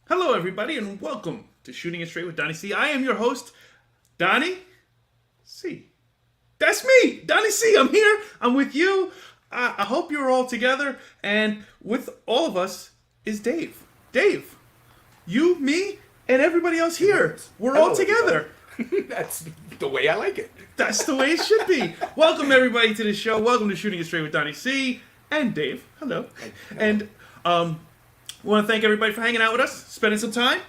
Hello, everybody, and welcome to Shooting It Straight with Donnie C. I am your host, Donnie C. That's me, Donnie C. I'm here. I'm with you. I hope you're all together, and with all of us is Dave. Dave, you, me, and everybody else here. We're all together. That's the way I like it. That's the way it should be. Welcome, everybody, to the show. Welcome to Shooting It Straight with Donnie C. and Dave. Hello. And we want to thank everybody for hanging out with us, spending some time.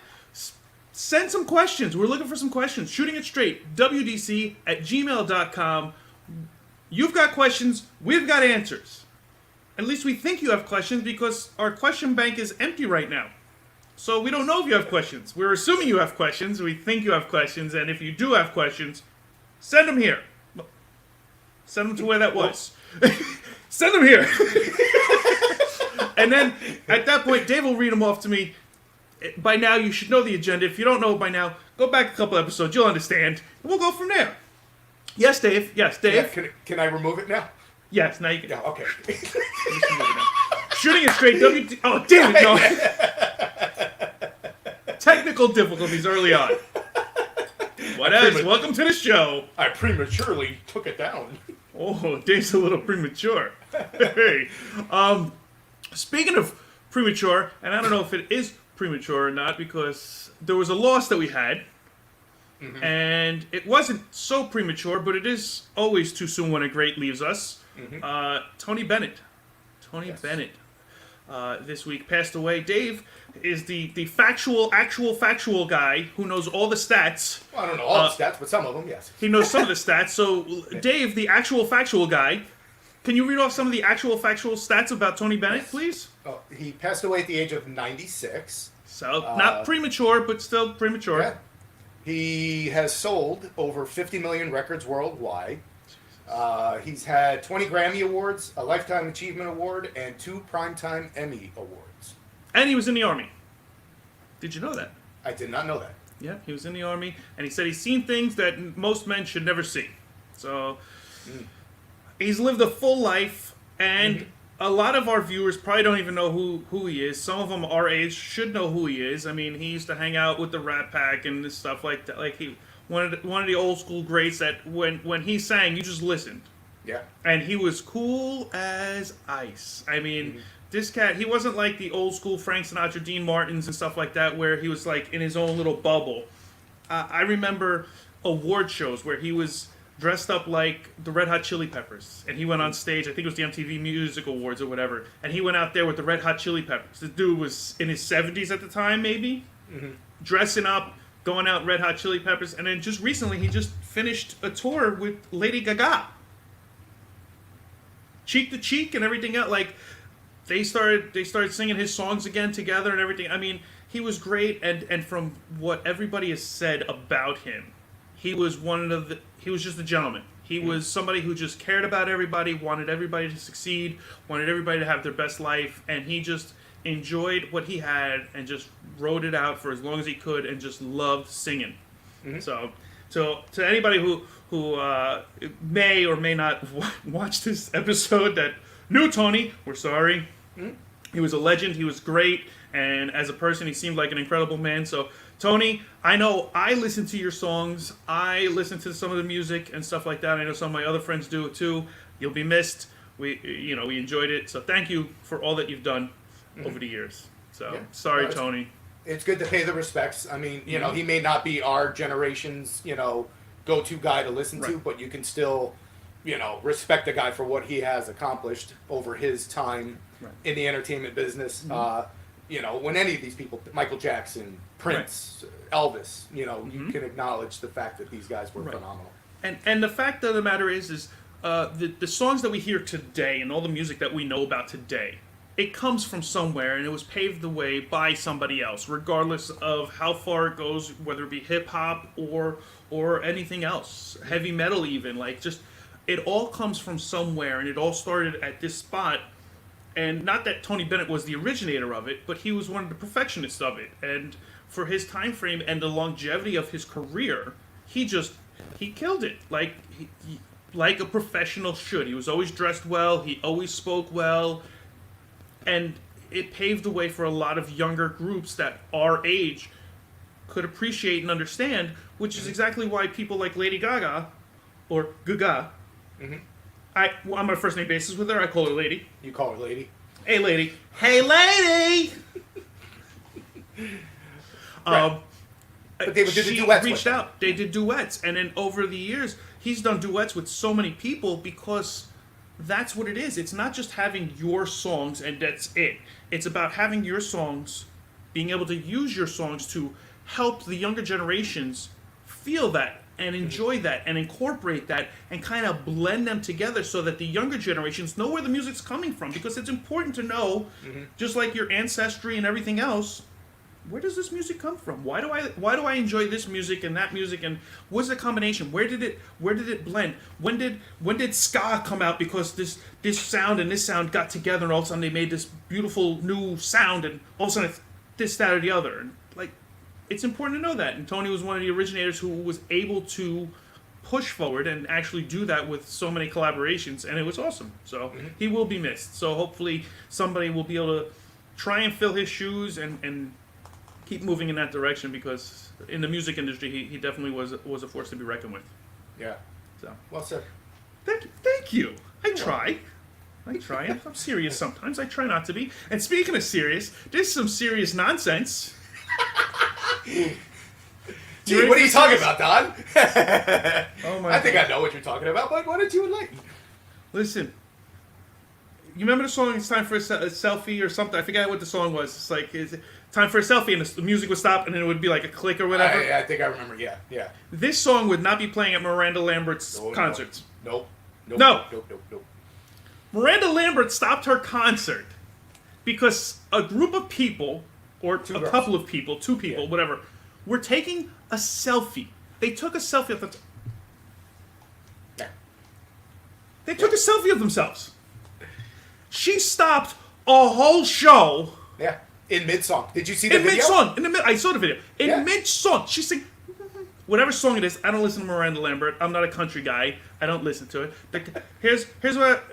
Send some questions. We're looking for some questions. Shooting it straight, wdc@gmail.com. You've got questions. We've got answers. At least we think you have questions because our question bank is empty right now. So we don't know if you have questions. We're assuming you have questions. We think you have questions. And if you do have questions, send them here. Send them to where that was. Send them here. And then, at that point, Dave will read them off to me. By now, you should know the agenda. If you don't know it by now, go back a couple episodes. You'll understand. And we'll go from there. Yes, Dave. Yes, Dave. Yeah, can I remove it now? Yes, now you can. Yeah, okay. Shooting it straight. Oh, damn it, no. Technical difficulties early on. What else? Welcome to the show. I prematurely took it down. Oh, Dave's a little premature. Hey. Speaking of premature, and I don't know if it is premature or not, because there was a loss that we had, and it wasn't so premature, but it is always too soon when a great leaves us. Tony Bennett. Yes. Bennett. This week passed away. Dave is the factual guy who knows all the stats. Well, I don't know all the stats, but some of them, yes. He knows some of the stats. So, Dave, the factual guy, can you read off some of the factual stats about Tony Bennett, please? Oh, he passed away at the age of 96. So, not premature, but still premature. Yeah. He has sold over 50 million records worldwide. He's had 20 Grammy Awards, a Lifetime Achievement Award, and 2 Primetime Emmy Awards. And he was in the Army. Did you know that? I did not know that. Yeah, he was in the Army, and he said he's seen things that most men should never see. So, he's lived a full life, and a lot of our viewers probably don't even know who he is. Some of them our age should know who he is. I mean, he used to hang out with the Rat Pack and this stuff like that. Like, he one of the old school greats that when he sang, you just listened. Yeah. And he was cool as ice. I mean, this cat, he wasn't like the old school Frank Sinatra, Dean Martins and stuff like that, where he was like in his own little bubble. I remember award shows where he was dressed up like the Red Hot Chili Peppers, and he went on stage. I think it was the MTV Music Awards or whatever, and he went out there with the Red Hot Chili Peppers. This dude was in his 70s at the time, maybe, dressing up, going out Red Hot Chili Peppers, and then just recently he just finished a tour with Lady Gaga. Cheek to cheek and everything else. Like, they started singing his songs again together and everything. I mean, he was great, and from what everybody has said about him, he was just a gentleman. He was somebody who just cared about everybody, wanted everybody to succeed, wanted everybody to have their best life, and he just enjoyed what he had and just wrote it out for as long as he could and just loved singing. So to anybody who may or may not watch this episode that knew Tony, we're sorry. He was a legend. He was great. And as a person, he seemed like an incredible man. So, Tony, I know I listen to your songs. I listen to some of the music and stuff like that. I know some of my other friends do it too. You'll be missed. We enjoyed it. So thank you for all that you've done over the years. So, Yeah. sorry, Tony. It's good to pay the respects. I mean, you know, he may not be our generation's, go-to guy to listen to, but you can still, respect the guy for what he has accomplished over his time in the entertainment business. When any of these people, Michael Jackson, Prince, Elvis, you can acknowledge the fact that these guys were phenomenal. And the fact of the matter is the songs that we hear today and all the music that we know about today, it comes from somewhere, and it was paved the way by somebody else, regardless of how far it goes, whether it be hip-hop or anything else, heavy metal even. Like, just, it all comes from somewhere, and it all started at this spot. And not that Tony Bennett was the originator of it, but he was one of the perfectionists of it. And for his time frame and the longevity of his career, he killed it. Like a professional should. He was always dressed well. He always spoke well. And it paved the way for a lot of younger groups that our age could appreciate and understand, which is exactly why people like Lady Gaga, or Gaga, I'm on a first name basis with her. I call her Lady. You call her Lady. Hey, Lady. Hey, Lady. Right. But they would do the duets. Reached out. They did duets, and then over the years, he's done duets with so many people because that's what it is. It's not just having your songs and that's it. It's about having your songs, being able to use your songs to help the younger generations feel that and enjoy that and incorporate that and kind of blend them together so that the younger generations know where the music's coming from, because it's important to know, just like your ancestry and everything else, where does this music come from? Why do I enjoy this music and that music, and what's the combination? Where did it blend? When did ska come out because this sound and this sound got together and all of a sudden they made this beautiful new sound and all of a sudden it's this, that, or the other? And like, it's important to know that. And Tony was one of the originators who was able to push forward and actually do that with so many collaborations, and it was awesome. So he will be missed. So hopefully somebody will be able to try and fill his shoes and keep moving in that direction, because in the music industry, he definitely was a force to be reckoned with. Yeah. So well said. Thank you. I try. I'm serious sometimes. I try not to be. And speaking of serious, there's some serious nonsense. Gee, what are you talking about, Don? Oh my! I think I know what you're talking about, but why don't you enlighten? Listen. You remember the song, It's Time for a Selfie or something? I forget what the song was. It's like, it's time for a selfie, and the music would stop, and then it would be like a click or whatever. I think I remember, yeah. This song would not be playing at Miranda Lambert's concerts. Nope. No. Miranda Lambert stopped her concert because a group of people, or couple of people, two people, whatever, were taking a selfie. They took a selfie of themselves. Yeah. They took a selfie of themselves. She stopped a whole show. Yeah. In mid-song. Did you see the video? Mid-song. I saw the video. Mid-song. She sang whatever song it is. I don't listen to Miranda Lambert. I'm not a country guy. I don't listen to it. Here's what...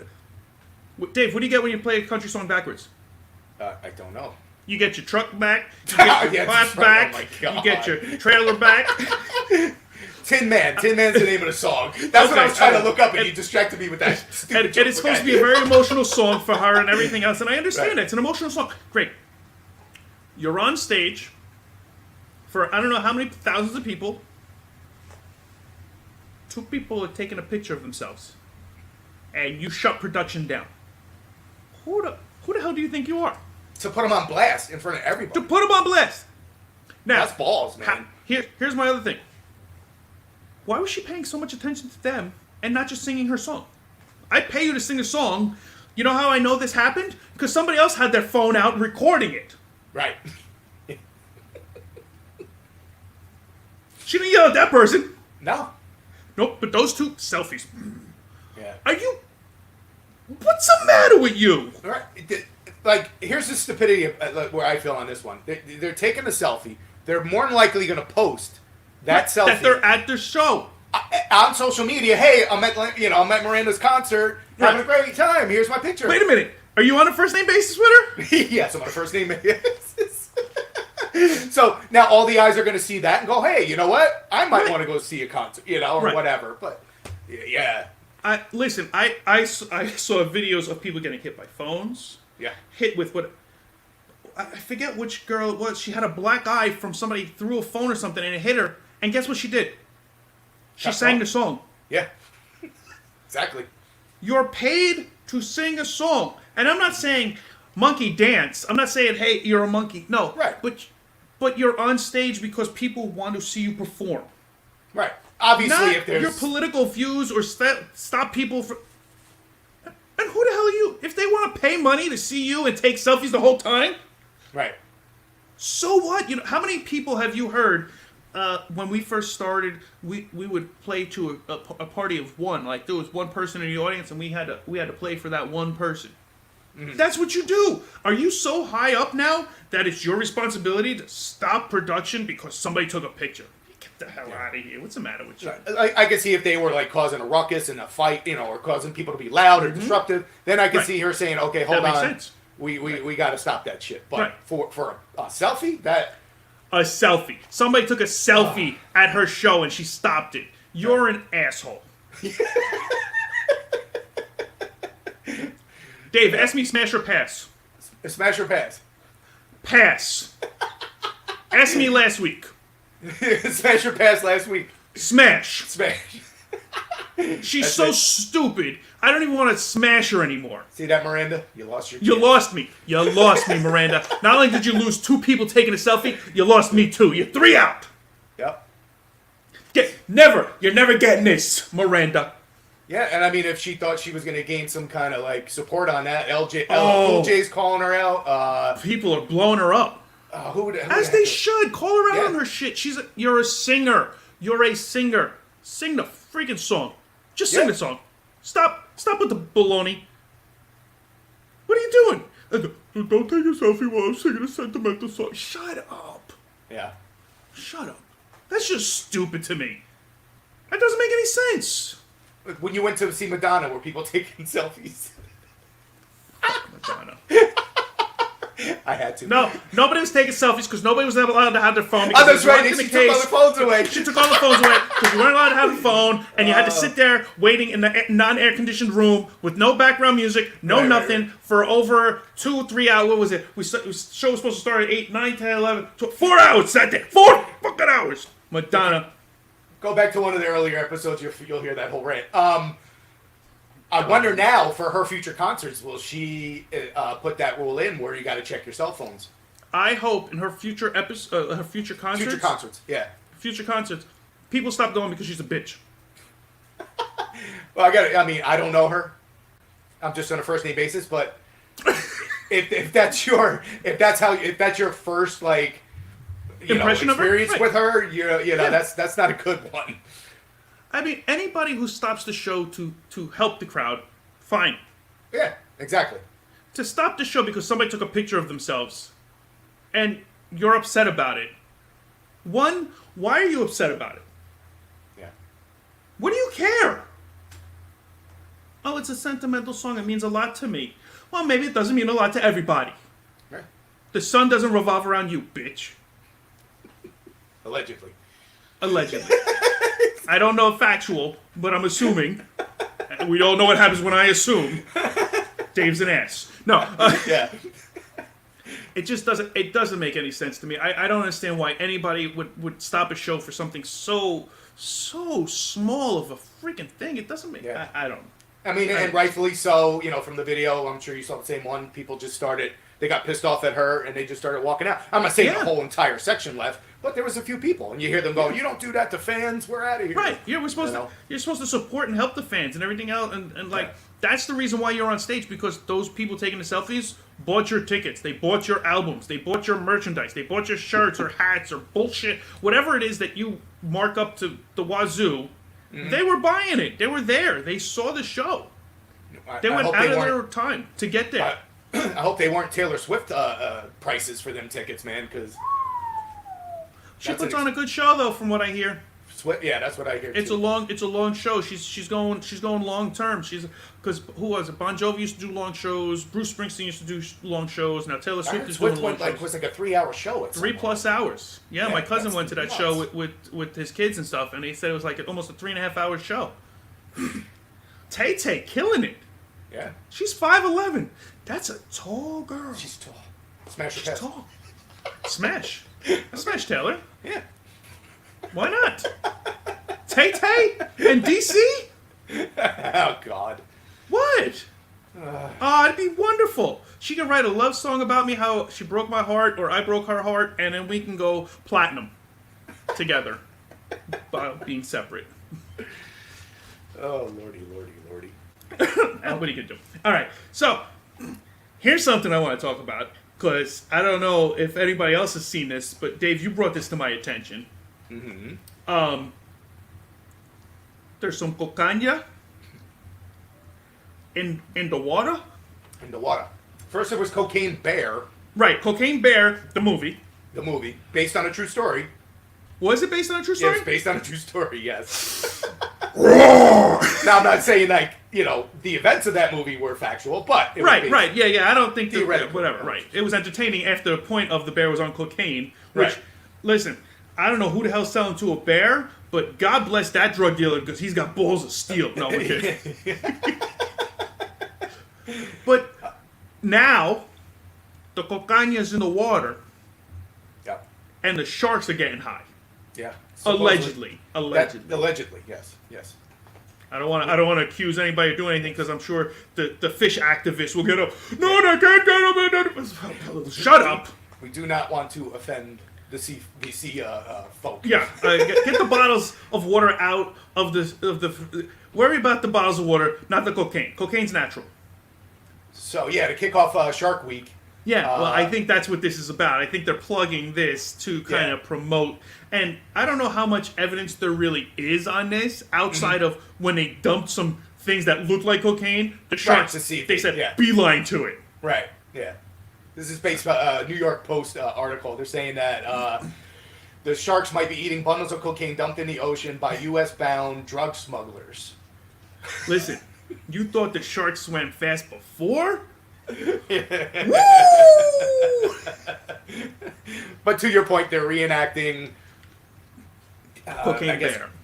Dave, what do you get when you play a country song backwards? I don't know. You get your truck back. You get your class back. Oh you get your trailer back. Tin Man. Tin Man's the name of the song. That's what I was trying to look up, and you distracted me with that stupid and it's supposed to be a very emotional song for her and everything else, and I understand it. It's an emotional song. Great. You're on stage for I don't know how many thousands of people. Two people are taking a picture of themselves, and you shut production down. Who the hell do you think you are? To put them on blast in front of everybody. To put them on blast. Now, that's balls, man. Here's my other thing. Why was she paying so much attention to them and not just singing her song? I pay you to sing a song. You know how I know this happened? Because somebody else had their phone out recording it. Right. She didn't yell at that person. No. Nope, but those two selfies. Yeah. Are you... What's the matter with you? Right. Like, here's the stupidity of where I feel on this one. They're taking a selfie. They're more than likely going to post that selfie. That they're at their show. On social media. Hey, I'm at Miranda's concert. Having a great time. Here's my picture. Wait a minute. Are you on a first name basis with her? Yes, I'm on a first name basis. So now all the eyes are going to see that and go, hey, you know what? I might want to go see a concert, or whatever. But yeah. Listen, I saw videos of people getting hit by phones. Yeah. Hit with what... I forget which girl it was. She had a black eye from somebody threw a phone or something and it hit her. And guess what she did? She sang the song. Yeah. Exactly. You're paid to sing a song. And I'm not saying monkey dance. I'm not saying, hey, you're a monkey. No. Right. But you're on stage because people want to see you perform. Right. Obviously, not if there's... your political views or stop people from... And who the hell are you? If they want to pay money to see you and take selfies the whole time... Right. So what? How many people have you heard when we first started? We would play to a party of one. Like there was one person in the audience, and we had to play for that one person. Mm-hmm. That's what you do. Are you so high up now that it's your responsibility to stop production because somebody took a picture? Get the hell out of here! What's the matter with you? I could see if they were like causing a ruckus and a fight, or causing people to be loud or disruptive. Then I could see her saying, "Okay, hold on." That makes sense. we got to stop that shit. But Right. for a selfie, that A selfie. Somebody took a selfie at her show and she stopped it. You're an asshole. Dave, ask me smash or pass. smash or pass. Pass. Ask me last week. Smash or pass last week. Smash. Smash. She's That's so it. stupid. I don't even want to smash her anymore. See that, Miranda? You lost your You chance. lost me. You lost me, Miranda. Not only did you lose 2 people taking a selfie, you lost me too. You're 3 out. Yep. You're never getting this, Miranda. Yeah, and I mean, if she thought she was going to gain some kind of like support on that, LJ, Oh. LJ's calling her out. People are blowing her up. Who As they should. Call her out Yeah. on her shit. You're a singer. You're a singer. Sing the freaking song. Just sing Yeah. the song. Stop with the baloney. What are you doing? Don't take a selfie while I'm singing a sentimental song. Shut up. Yeah. Shut up. That's just stupid to me. That doesn't make any sense. When you went to see Madonna, were people taking selfies? Madonna. I had to. No, nobody was taking selfies because nobody was allowed to have their phone. Oh, because that's it was right. locked in She the took all case. the phones away. She took all the phones away because you weren't allowed to have a phone, and you had to sit there waiting in the non-air conditioned room with no background music, no Right, nothing, right. for over 2 3 hours. What was it? The show was supposed to start at 8, 9, 10, 11, 12, 4 hours. Sat there, 4 fucking hours. Madonna. Go back to one of the earlier episodes. You'll hear that whole rant. I wonder now for her future concerts, will she put that rule in where you got to check your cell phones? I hope in her future her future concerts, Future concerts, yeah. future concerts, people stop going because she's a bitch. Well, I don't know her. I'm just on a first name basis, but if that's your first like Impression of her? experience Right. with her, you know Yeah. that's not a good one. I mean, anybody who stops the show to help the crowd, fine. Yeah, exactly. To stop the show because somebody took a picture of themselves and you're upset about it. One, why are you upset about it? Yeah. What do you care? Oh, it's a sentimental song. It means a lot to me. Well, maybe it doesn't mean a lot to everybody. Right. The sun doesn't revolve around you, bitch. Allegedly. Allegedly. I don't know if factual, but I'm assuming. We all know what happens when I assume. Dave's an ass. No. Yeah. It just doesn't make any sense to me. I don't understand why anybody would stop a show for something so small of a freaking thing. It doesn't make... Yeah. I don't... I mean, and rightfully so, from the video, I'm sure you saw the same one. People just they got pissed off at her, and they just started walking out. I'm not saying Yeah. the whole entire section left, but there was a few people, and you hear them go, "You don't do that to fans. We're out of here." Right. You're supposed to support and help the fans and everything else. And like, Yeah. that's the reason why you're on stage, because those people taking the selfies bought your tickets. They bought your albums. They bought your merchandise. They bought your shirts or hats or bullshit. Whatever it is that you mark up to the wazoo, they were buying it. They were there. They saw the show. They I went hope out they of weren't- their time to get there. I hope they weren't Taylor Swift prices for them tickets, man, because She puts on a good show, though, from what I hear. Swift. Yeah, that's what I hear. It's too. a long show. She's going long term. Because who was it? Bon Jovi used to do long shows. Bruce Springsteen used to do long shows. Now Taylor I Swift heard is Swift doing long went shows. was like a 3-hour show. At some 3+ hours. Yeah, Yeah, my cousin that's went to that nuts. show with his kids and stuff, and he said it was like almost a 3.5 hour show. Tay killing it. Yeah, She's 5'11". That's a tall girl. she's tall. Smash her She's pass. tall. Smash. Smash Taylor. Yeah. Why not? Tay and DC? Oh God. What? Oh, it'd be wonderful. She can write a love song about me, how she broke my heart, or I broke her heart, and then we can go platinum together by being separate. Oh lordy. And what he could do. All right, so here's something I want to talk about, because I don't know if anybody else has seen this, but Dave, you brought this to my attention. Mm-hmm. There's some cocaine in the water. In the water. First, it was Cocaine Bear, Right, Cocaine Bear, the movie. the movie, based on a true story. Was it based on a true Yeah, story? it's based on a true story. Yes. Now I'm not saying like the events of that movie were factual, but it was Right. Yeah. I don't think Theoretically. whatever. Right. It was entertaining after the point of the bear was on cocaine. Which, Right. listen, I don't know who the hell's selling to a bear, but God bless that drug dealer because he's got balls of steel. No, I'm kidding. But now, the cocaina's in the water, Yeah. and the sharks are getting high. Yeah. Allegedly. Allegedly, yes. I don't want to accuse anybody of doing anything because I'm sure the fish activists will get up. No, they can't get them. Shut up. We do not want to offend the CBC folk. Yeah, get the bottles of water out of the. Worry about the bottles of water, not the cocaine. Cocaine's natural. So yeah, to kick off Shark Week. Yeah, well, I think that's what this is about. I think they're plugging this to kind of promote. And I don't know how much evidence there really is on this outside of when they dumped some things that looked like cocaine. The sharks, they said, beeline to it. Right, yeah. This is based on a New York Post article. They're saying that the sharks might be eating bundles of cocaine dumped in the ocean by U.S.-bound drug smugglers. Listen, you thought the sharks swam fast before? Woo! But to your point, they're reenacting cocaine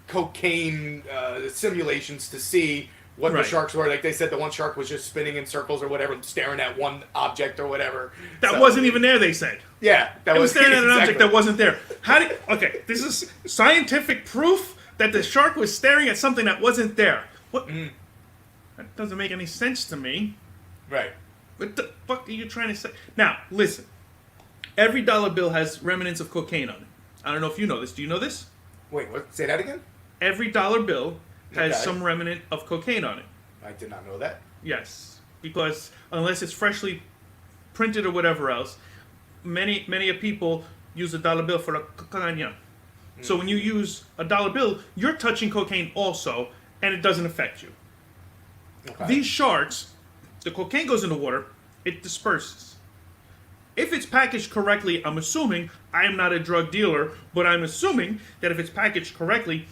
cocaine simulations to see what the sharks were. Like they said, the one shark was just spinning in circles or whatever, staring at one object or whatever. That wasn't even there, they said. Yeah, it was staring at an object that wasn't there. Okay, this is scientific proof that the shark was staring at something that wasn't there. What? That doesn't make any sense to me. Right. What the fuck are you trying to say? Now, listen. Every dollar bill has remnants of cocaine on it. I don't know if you know this. Do you know this? Wait, what? Say that again? Every dollar bill has some remnant of cocaine on it. I did not know that. Yes. Because unless it's freshly printed or whatever else, many of people use a dollar bill for the cocaine. So when you use a dollar bill, you're touching cocaine also, and it doesn't affect you. Okay. These sharks, the cocaine goes in the water, it disperses. If it's packaged correctly, I'm assuming, I am not a drug dealer, but I'm assuming that if it's packaged correctly,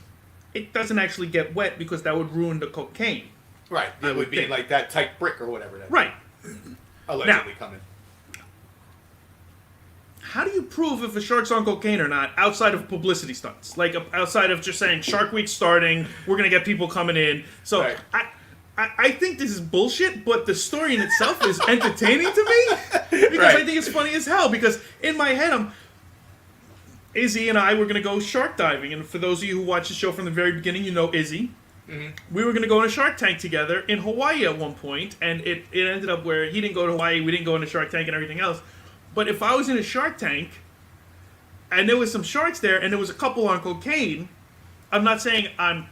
it doesn't actually get wet because that would ruin the cocaine. Right. It would be like that tight brick or whatever. That right. Allegedly coming. How do you prove if a shark's on cocaine or not outside of publicity stunts? Like outside of just saying Shark Week's starting, we're going to get people coming in. So right. I think this is bullshit, but the story in itself is entertaining to me because I think it's funny as hell. Because in my head, Izzy and I were going to go shark diving, and for those of you who watch the show from the very beginning, you know Izzy. Mm-hmm. We were going to go in a shark tank together in Hawaii at one point, and it ended up where he didn't go to Hawaii, we didn't go in a shark tank and everything else. But if I was in a shark tank, and there was some sharks there, and there was a couple on cocaine, I'm not saying I'm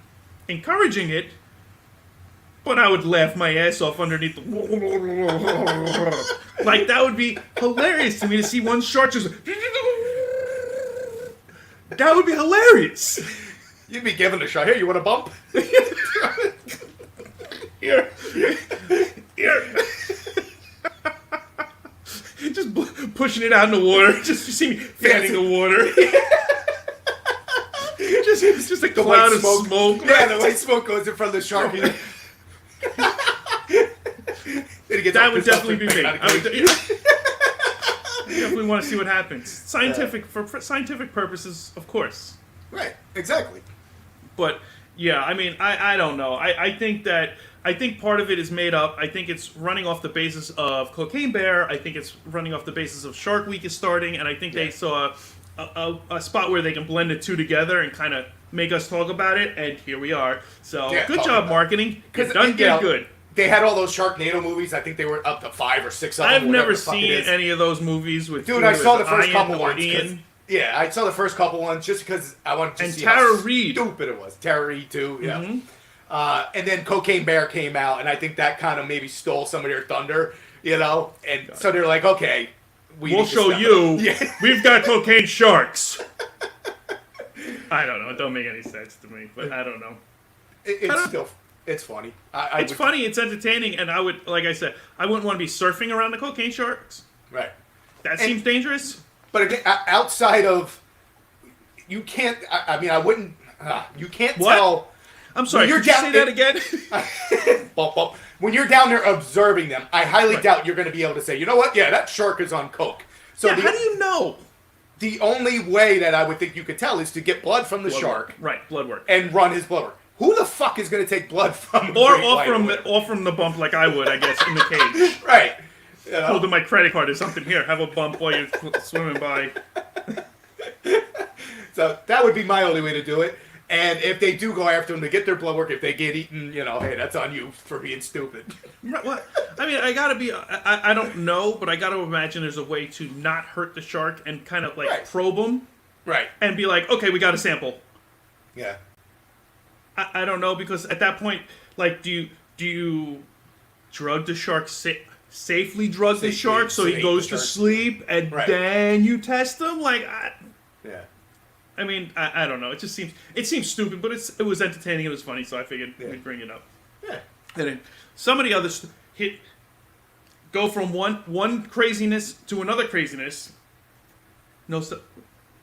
encouraging it, but I would laugh my ass off underneath the... Like, that would be hilarious to me to see one shark just... That would be hilarious. You'd be giving a shot. Here, you want a bump? Here. Just pushing it out in the water. Just you see me fanning the water. It's just a cloud of smoke. Yeah, the white smoke goes in front of the shark. That would definitely be me. I definitely want to see what happens. For scientific purposes, of course. Right, exactly. But yeah, I mean, I don't know. I think part of it is made up. I think it's running off the basis of Cocaine Bear. I think it's running off the basis of Shark Week is starting, and I think they saw a spot where they can blend the two together and kind of make us talk about it, and here we are. So good job, marketing. You've done good. They had all those Sharknado movies. I think they were up to 5 or 6 of them. I've never seen any of those movies with. Dude, I saw the first couple ones. Yeah, I saw the first couple ones just because I wanted to see how stupid it was. Tara Reid too. Yeah. Mm-hmm. And then Cocaine Bear came out, and I think that kind of maybe stole some of their thunder, you know. And so they're like, okay, we'll show you. Yeah. We've got cocaine sharks. I don't know. It don't make any sense to me, but I don't know. It's funny. It's funny. It's entertaining, and I would, like I said, I wouldn't want to be surfing around the cocaine sharks. Right. That seems dangerous. But again, outside of, you can't. I mean, I wouldn't. You can't What? tell. I'm sorry. When Could you say that again? Bump, bump. When you're down there observing them, I highly doubt you're going to be able to say, you know what? Yeah, that shark is on coke. So yeah, how do you know? The only way that I would think you could tell is to get blood from the shark. Work. Right, blood work. And run his blood work. Who the fuck is going to take blood from or off from the bump like I would, I guess, in the cage. Right. You know? Holding my credit card or something. Here, have a bump while you're swimming by. So that would be my only way to do it. And if they do go after them to get their blood work, if they get eaten, hey, that's on you for being stupid. Well, I mean, I gotta be. I don't know, but I gotta imagine there's a way to not hurt the shark and kind of like probe them, right? And be like, okay, we got a sample. Yeah. I don't know, because at that point, like, do you drug the shark safely drug the shark so he goes to sleep and then you test him? Like, yeah. I mean, I don't know. It just seems stupid, but it was entertaining. It was funny, so I figured we'd bring it up. Yeah. And then some of the others go from one craziness to another craziness. No stuff.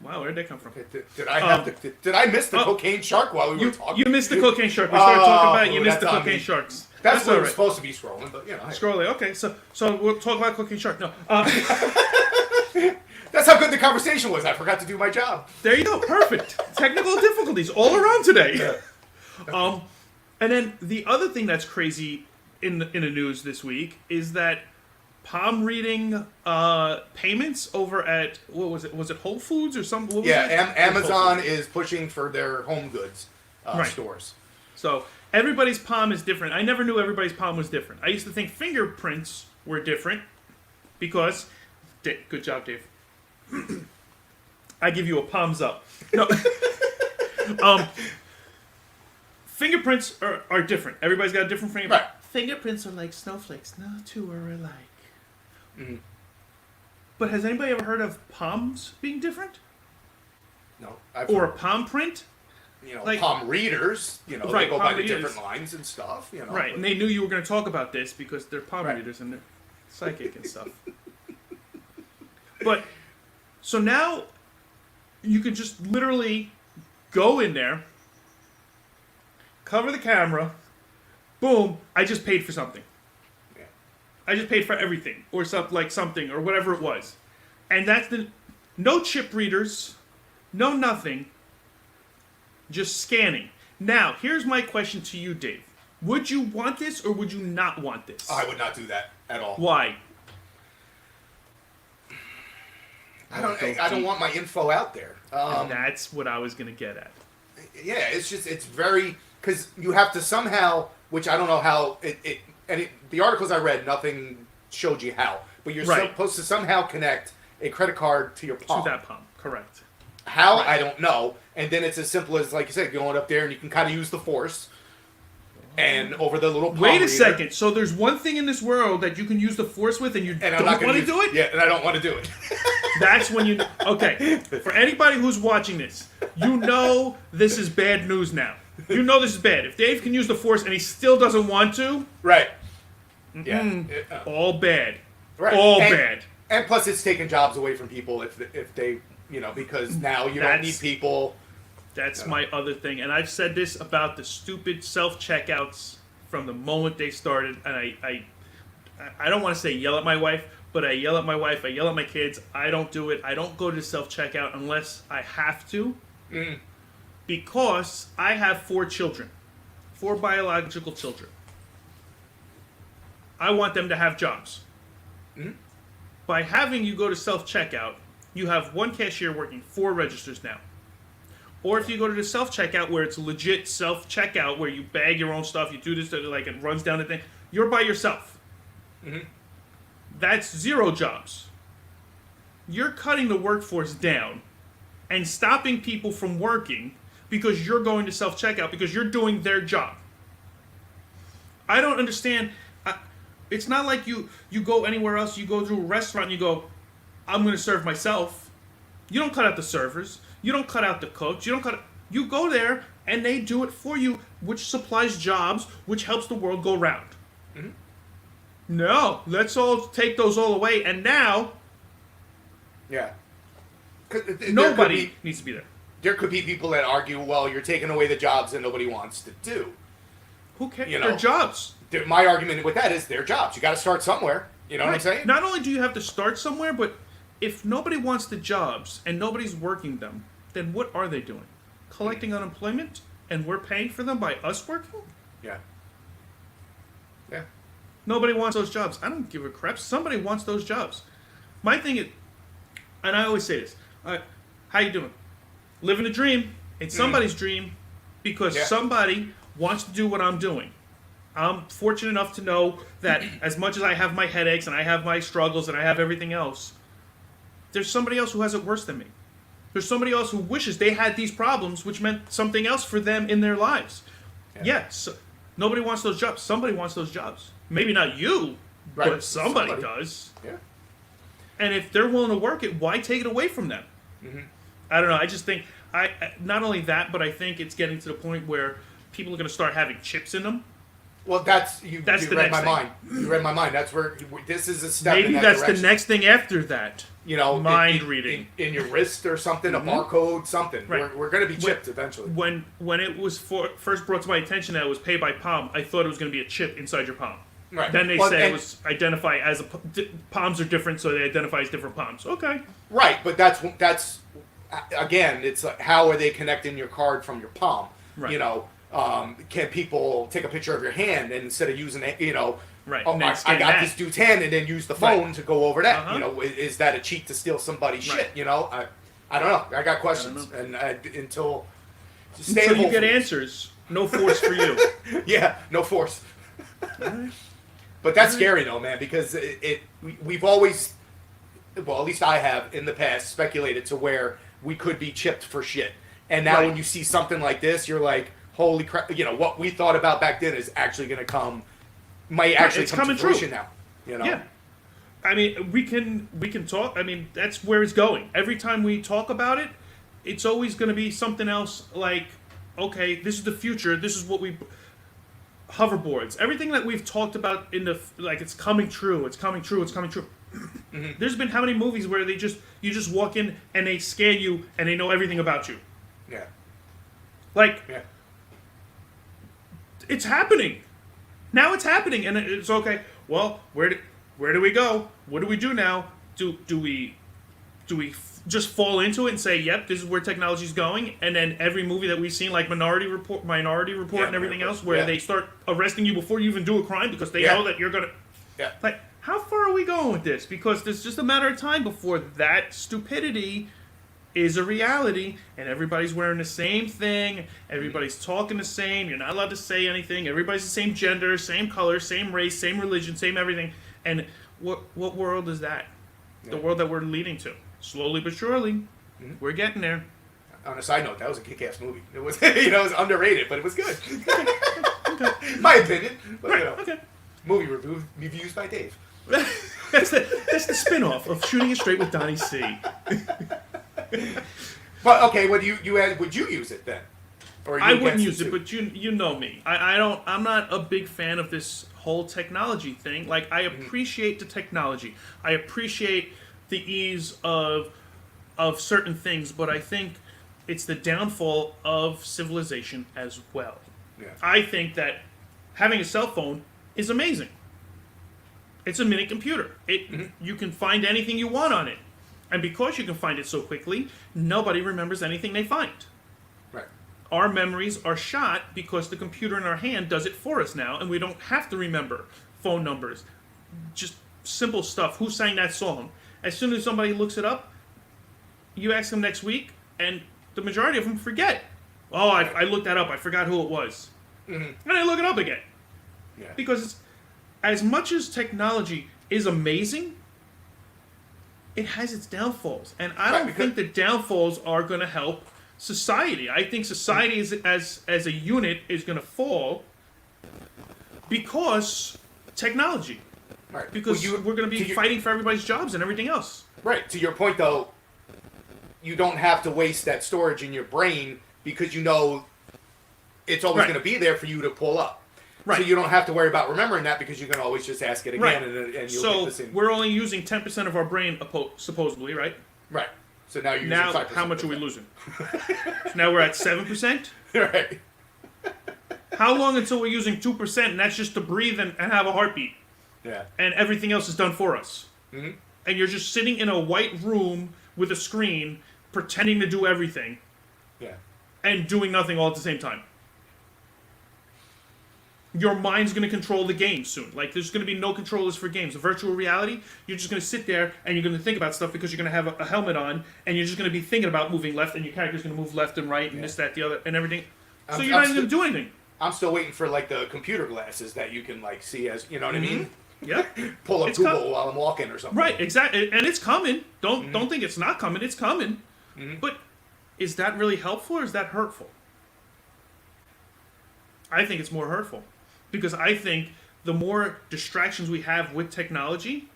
Wow, where'd that come from? Did I miss the cocaine shark while we were talking? You missed the cocaine shark. We started talking about it. You missed the cocaine sharks. That's what we're supposed to be scrolling, but Hey. Scrolling. Okay, so we'll talk about cocaine shark. No. That's how good the conversation was. I forgot to do my job. There you go. Perfect. Technical difficulties all around today. Yeah. And then the other thing that's crazy in the news this week is that palm reading payments over at, what was it? Was it Whole Foods or something? What was it? Amazon is pushing for their home goods stores. So everybody's palm is different. I never knew everybody's palm was different. I used to think fingerprints were different because, good job, Dave. I give you a palms up. No. Fingerprints are different. Everybody's got a different fingerprint. Right. Fingerprints are like snowflakes. No two are alike. Mm-hmm. But has anybody ever heard of palms being different? No. Or a palm print? Like, palm readers. They go by the different lines and stuff. Right, and they knew you were going to talk about this because they're palm readers and they're psychic and stuff. But, so now you can just literally go in there, cover the camera, boom, I just paid for something. Yeah. I just paid for everything, or something, or whatever it was. And that's no chip readers, no nothing, just scanning. Now, here's my question to you, Dave. Would you want this, or would you not want this? I would not do that at all. Why? I don't want my info out there. And that's what I was going to get at. Yeah, it's very, because you have to somehow, which I don't know how, the articles I read, nothing showed you how, but you're supposed to somehow connect a credit card to your palm. To that palm, correct. How, I don't know. And then it's as simple as, like you said, going up there and you can kind of use the force. And over the little palm Wait a second. So there's one thing in this world that you can use the force with, and you don't want to do it? Yeah, and I don't want to do it. That's when you... Okay. For anybody who's watching this, you know this is bad news now. You know this is bad. If Dave can use the force and he still doesn't want to... Right. Yeah. All bad. Right. All bad. And plus it's taking jobs away from people if they... because now you don't need people... That's my other thing. And I've said this about the stupid self-checkouts from the moment they started. And I don't want to say yell at my wife, but I yell at my wife. I yell at my kids. I don't do it. I don't go to self-checkout unless I have to. Mm. Because I have 4 children. 4 biological children. I want them to have jobs. Mm. By having you go to self-checkout, you have 1 cashier working 4 registers now. Or if you go to the self-checkout where it's legit self-checkout, where you bag your own stuff, you do this, like it runs down the thing, you're by yourself. Mm-hmm. That's 0 jobs. You're cutting the workforce down and stopping people from working because you're going to self-checkout, because you're doing their job. I don't understand. It's not like you go anywhere else, you go to a restaurant and you go, I'm going to serve myself. You don't cut out the servers. You don't cut out the cooks. You go there, and they do it for you, which supplies jobs, which helps the world go round. Mm-hmm. No, let's all take those all away, and now... Yeah. Nobody needs to be there. there could be people that argue, well, you're taking away the jobs that nobody wants to do. Who cares? You know, They're jobs. My argument with that is their jobs. You got to start somewhere. You know what I'm saying? Not only do you have to start somewhere, but if nobody wants the jobs and nobody's working them, then what are they doing? Collecting unemployment, and we're paying for them by us working? Yeah. Yeah. Nobody wants those jobs. I don't give a crap. Somebody wants those jobs. My thing is, and I always say this, how you doing? Living a dream. It's somebody's dream because somebody wants to do what I'm doing. I'm fortunate enough to know that as much as I have my headaches and I have my struggles and I have everything else, there's somebody else who has it worse than me. There's somebody else who wishes they had these problems, which meant something else for them in their lives. Yes, nobody wants those jobs. Somebody wants those jobs. Maybe not you, but somebody does. Yeah. And if they're willing to work it, why take it away from them? Mm-hmm. I don't know. I just think, not only that, but I think it's getting to the point where people are going to start having chips in them. Well, you read my mind. You read my mind. That's where this is a step. Maybe in that that's direction. the next thing after that. You know, mind reading in your wrist or something, a barcode, something. Right. We're going to be chipped eventually. When it was first brought to my attention that it was pay by palm, I thought it was going to be a chip inside your palm. Right. Then they say it was identify as palms are different, so they identify as different palms. Okay. Right, but that's again, it's like, how are they connecting your card from your palm? Right. You know. Can people take a picture of your hand and instead of using it, you know, right. Oh, I got this dude's hand and then use the phone to go over that. You know, is that a cheat to steal somebody's shit? You know, I don't know. I got questions, and until you get answers, no force for you. Yeah, no force. But that's scary though, man, because we've always, well, at least I have in the past speculated to where we could be chipped for shit, and now when you see something like this, you're like, holy crap! You know what we thought about back then is actually going to might actually come to fruition now. You know. Yeah. I mean, we can talk. I mean, that's where it's going. Every time we talk about it, it's always going to be something else. Like, okay, this is the future. This is what we hoverboards. Everything that we've talked about it's coming true. It's coming true. It's coming true. Mm-hmm. There's been how many movies where you just walk in and they scan you and they know everything about you. Yeah. Like. It's happening. Now it's happening, and it's okay. Well, where do we go? What do we do now? Do we just fall into it and say, "Yep, this is where technology's going"? And then every movie that we've seen, like Minority Report, and everything else, where they start arresting you before you even do a crime because they know that you're gonna. Yeah. Like, how far are we going with this? Because there's just a matter of time before that stupidity is a reality, and everybody's wearing the same thing, everybody's talking the same, you're not allowed to say anything, everybody's the same gender, same color, same race, same religion, same everything. And what world is that? The world that we're leading to. Slowly but surely, we're getting there. On a side note, that was a kick-ass movie. It was, it was underrated, but it was good. Okay. My opinion. But, movie reviews by Dave. That's the spin-off of Shooting It Straight with Donnie C. But okay, would you use it then? Or I wouldn't use it, but you know me. I'm not a big fan of this whole technology thing. Like, I appreciate the technology. I appreciate the ease of certain things, but I think it's the downfall of civilization as well. Yeah. I think that having a cell phone is amazing. It's a mini computer. You can find anything you want on it. And because you can find it so quickly, nobody remembers anything they find. Right. Our memories are shot because the computer in our hand does it for us now, and we don't have to remember phone numbers. Just simple stuff. Who sang that song? As soon as somebody looks it up, you ask them next week, and the majority of them forget. Oh, I looked that up. I forgot who it was. Mm-hmm. And I look it up again. Yeah. Because as much as technology is amazing, it has its downfalls, and I don't think the downfalls are going to help society. I think society as a unit is going to fall because technology. Right. Because we're going to be fighting for everybody's jobs and everything else. Right. To your point, though, you don't have to waste that storage in your brain because you know it's always going to be there for you to pull up. Right. So you don't have to worry about remembering that because you can always just ask it again and you'll get the same. We're only using 10% of our brain, supposedly, right? Right. So now you're now using 5%. how much are we losing? So now we're at 7%. Right. How long until we're using 2%, and that's just to breathe and have a heartbeat, Yeah. and everything else is done for us? Mm-hmm. And you're just sitting in a white room with a screen, pretending to do everything, Yeah. and doing nothing all at the same time. Your mind's going to control the game soon. Like, there's going to be no controllers for games. Virtual reality, you're just going to sit there and you're going to think about stuff because you're going to have a helmet on and you're just going to be thinking about moving left and your character's going to move left and right and this, that, the other, and everything. So you're not even going to do anything. I'm still waiting for, like, the computer glasses that you can, like, see as, you know what I mean? Yeah. Pull up Google while I'm walking or something. Right, exactly. And it's coming. Don't think it's not coming. It's coming. But is that really helpful or is that hurtful? I think it's more hurtful. Because I think the more distractions we have with technology,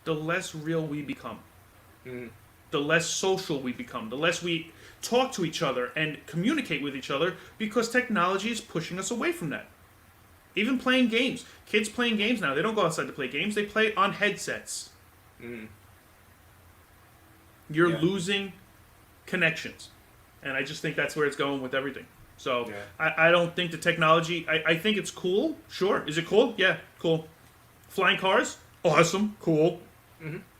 the less real we become. The less social we become. The less we talk to each other and communicate with each other because technology is pushing us away from that. Even playing games. Kids playing games now, they don't go outside to play games. They play on headsets. You're losing connections. And I just think that's where it's going with everything. So I don't think the technology, I think it's cool. Sure. Is it cool? Yeah, cool. Flying cars? Awesome. Cool.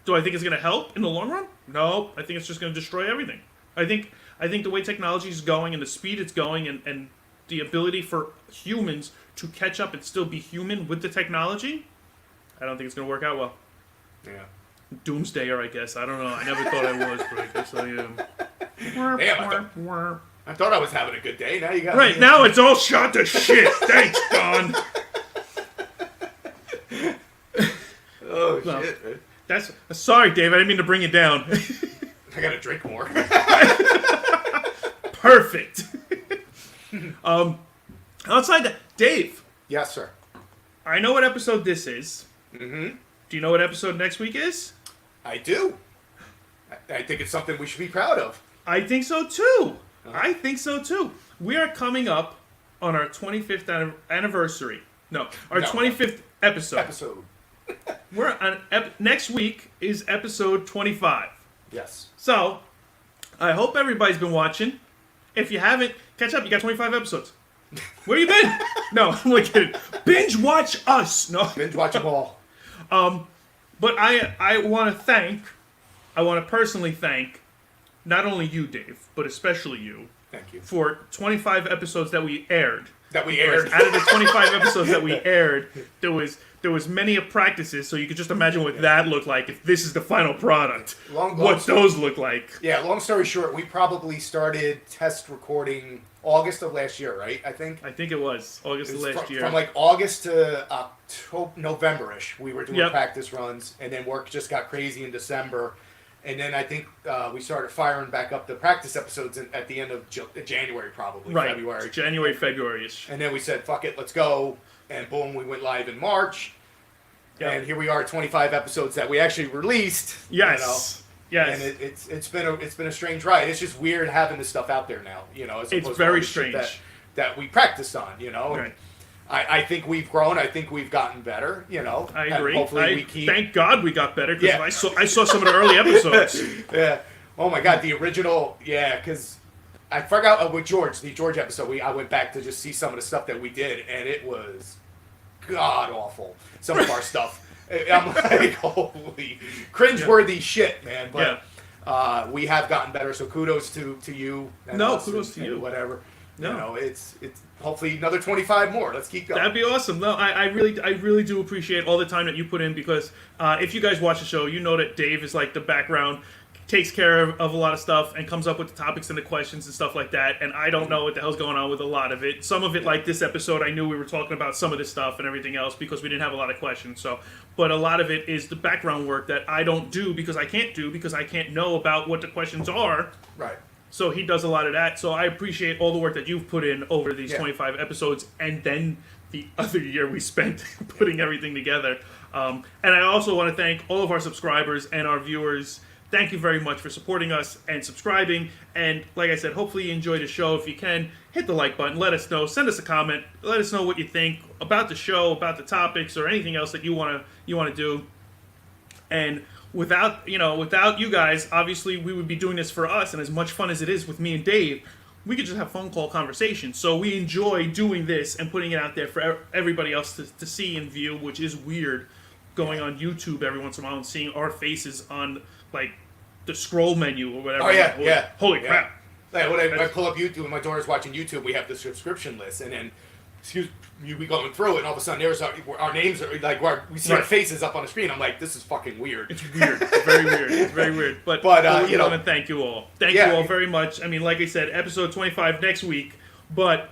Do I think it's going to help in the long run? No. I think it's just going to destroy everything. I think the way technology is going and the speed it's going and the ability for humans to catch up and still be human with the technology, I don't think it's going to work out well. Yeah. Doomsdayer, I guess. I don't know. I never thought I was, but I guess I am. Damn, I thought I was having a good day. Now you got right, now it's all shot to shit. Thanks, Don. Oh, well, shit, man. That's sorry, Dave. I didn't mean to bring it down. I gotta drink more. Perfect. Outside that, Dave. Yes, sir. I know what episode this is. Mm-hmm. Do you know what episode next week is? I do. I think it's something we should be proud of. I think so too. I think so too. We are coming up on our 25th anniversary. No, our 25th episode. We're on next week is episode 25. Yes. So, I hope everybody's been watching. If you haven't, catch up. You got 25 episodes. Where you been? No, I'm only kidding. Binge watch us. No. Binge watch them all. But I want to personally thank not only you, Dave, but especially you. Thank you. For 25 episodes that we aired. Out of the 25 episodes that we aired, there was many of practices, so you could just imagine what that looked like if this is the final product. What those look like. Yeah, long story short, we probably started test recording August of last year, right? I think it was August of last year. From like August to October, November-ish, we were doing practice runs, and then work just got crazy in December. And then I think we started firing back up the practice episodes at the end of January, probably. Right. February. January, February-ish. And then we said, fuck it, let's go. And boom, we went live in March. Yep. And here we are, 25 episodes that we actually released. Yes. You know? Yes. And it's been a strange ride. It's just weird having this stuff out there now. You know, as it's very strange that we practiced on. You know. Right. I think we've grown. I think we've gotten better. You know. I agree. And hopefully we keep. Thank God we got better because I saw some of the early episodes. Yeah. Oh my God, the original. Yeah, because I forgot with the George episode. I went back to just see some of the stuff that we did, and it was god awful. Some of our stuff. I'm like, holy cringeworthy shit, man. But we have gotten better. So kudos to you. Kudos to you. Whatever. No. You know, it's hopefully another 25 more. Let's keep going. That'd be awesome. No, I really do appreciate all the time that you put in because if you guys watch the show, you know that Dave is like the background, takes care of a lot of stuff and comes up with the topics and the questions and stuff like that. And I don't know what the hell's going on with a lot of it. Some of it, like this episode, I knew we were talking about some of this stuff and everything else because we didn't have a lot of questions. So, but a lot of it is the background work that I don't do because I can't know about what the questions are. Right. So he does a lot of that. So I appreciate all the work that you've put in over these 25 episodes and then the other year we spent putting everything together. And I also want to thank all of our subscribers and our viewers. Thank you very much for supporting us and subscribing. And like I said, hopefully you enjoyed the show. If you can, hit the like button. Let us know. Send us a comment. Let us know what you think about the show, about the topics, or anything else that you want to do. And without you guys, obviously we would be doing this for us, and as much fun as it is with me and Dave, we could just have phone call conversations. So we enjoy doing this and putting it out there for everybody else to see and view, which is weird, going on YouTube every once in a while and seeing our faces on like the scroll menu or whatever. Oh yeah, Holy crap! Like, when I pull up YouTube, when my daughter's watching YouTube, we have the subscription list, and then we going through it, and all of a sudden there's our names are like we see our faces up on the screen. I'm like, this is fucking weird. It's weird. It's very weird. It's very weird. But we want to thank you all. Thank you all very much. I mean, like I said, episode 25 next week, but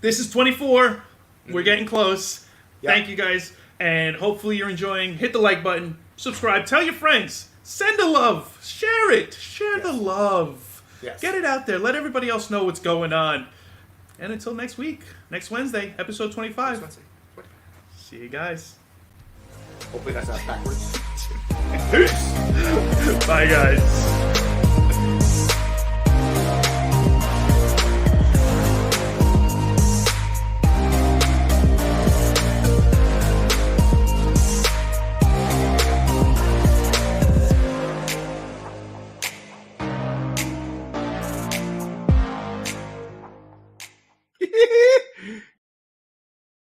this is 24. We're getting close. Thank you guys, and hopefully you're enjoying. Hit the like button, subscribe, tell your friends, send the love, share it, share the love. Yes. Get it out there. Let everybody else know what's going on. And until next week, next Wednesday, episode 25. See you guys. Hopefully that's not backwards. Bye, guys.